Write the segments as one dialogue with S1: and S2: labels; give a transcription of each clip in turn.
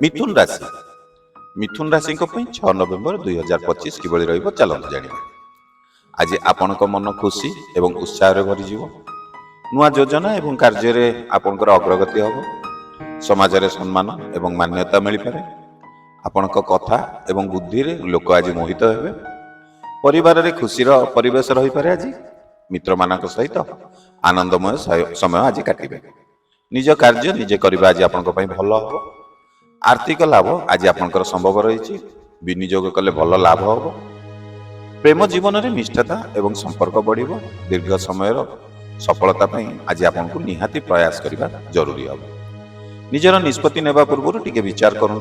S1: मिथुन राशि मिथुन राशि 6 नवेम्बर 2025 किभଳି ରହିବ ଚାଲନ୍ତୁ ଜାଣିବା। ଆଜି ଆପଣଙ୍କ ମନ ଖୁସି ଏବଂ ଉତ୍ସାହରେ ଭରିଯିବ। ନୂଆ ଯୋଜନା ଏବଂ କାର୍ଯ୍ୟରେ ଆପଣଙ୍କର ଅଗ୍ରଗତି ହେବ। ସମାଜରେ ସମ୍ମାନ ଏବଂ ମାନ୍ୟତା ମିଳିପାରେ। ଆପଣଙ୍କ କଥା ଏବଂ ବୁଦ୍ଧିରେ ଲୋକ ଆଜି ମୋହିତ ହେବେ। ପରିବାରରେ ଖୁସିର ପରିବେଶ ରହିପାରେ। ଆଜି ମିତ୍ରମାନଙ୍କ ସହିତ ଆନନ୍ଦମୟ ସମୟ ଆଜି କାଟିବେ। ନିଜ କାର୍ଯ୍ୟ ନିଜେ କରିବା ଆଜି ଆପଣଙ୍କ ପାଇଁ ଭଲ ହେବ। आर्थिक लाभ आज आपंकर संभव रही विनियोग कले भल लाभ हम। प्रेम जीवन में निष्ठता एवं संपर्क बढ़। दीर्घ समय सफलता आज आपको निहाती प्रयास करने जरूरी हम। निजर निष्पत्ति नेबा पूर्व टिके विचार करूँ।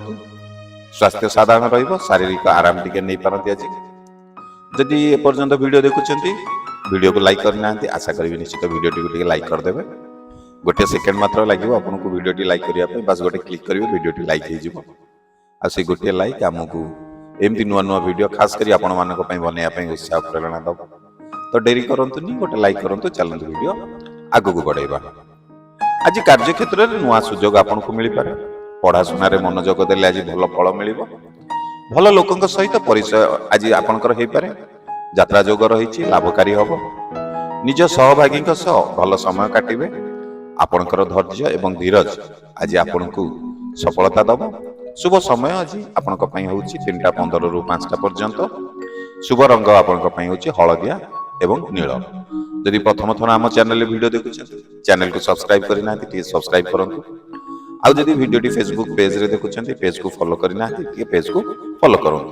S1: स्वास्थ्य साधारण रहिबो, शारीरिक आराम टिके नहीं पारती। आज जदि एपर्यंत वीडियो देखुंत वीडियो को लाइक करना आशा करी निश्चित वीडियो टी लाइक करदे। गोटे सेकेंड मात्र लगे आपको वीडियो लाइक करने बस गोटे क्लिक करेंगे वीडियो लाइक हो गोटे लाइक आमको एमती नुआ नुआ वीडियो खास कर आपण मान बनवाई उत्साह प्रेरणा दब। तो डेरी करतुनि गोटे लाइक करूँ। चलते वीडियो आगू को बढ़ेगा। आज कार्य क्षेत्र में नुआ सुजोग आपको मिल पारे। पढ़ाशुना मनोजोग देले आज भल फल मिल। भल लोक सहित परिचय आज आपंकर हो पारे। यात्रा जोग रही लाभकारी हम। निज सहभागी भल समय काटे। आपणकर धैर्य एवं धीरज आज आपको सफलता दब। शुभ समय आज आपण 3:15 ରୁ 5ଟା पर्यंत। शुभ रंग आपण हलदिया एवं नील। यदि प्रथम थर आम चैनल वीडियो देखुं चैनल को सब्सक्राइब करना सब्सक्राइब करूँ। आउ जदि वीडियो फेसबुक पेज रे देखुं पेज को फॉलो करना पेज को फॉलो करूँ।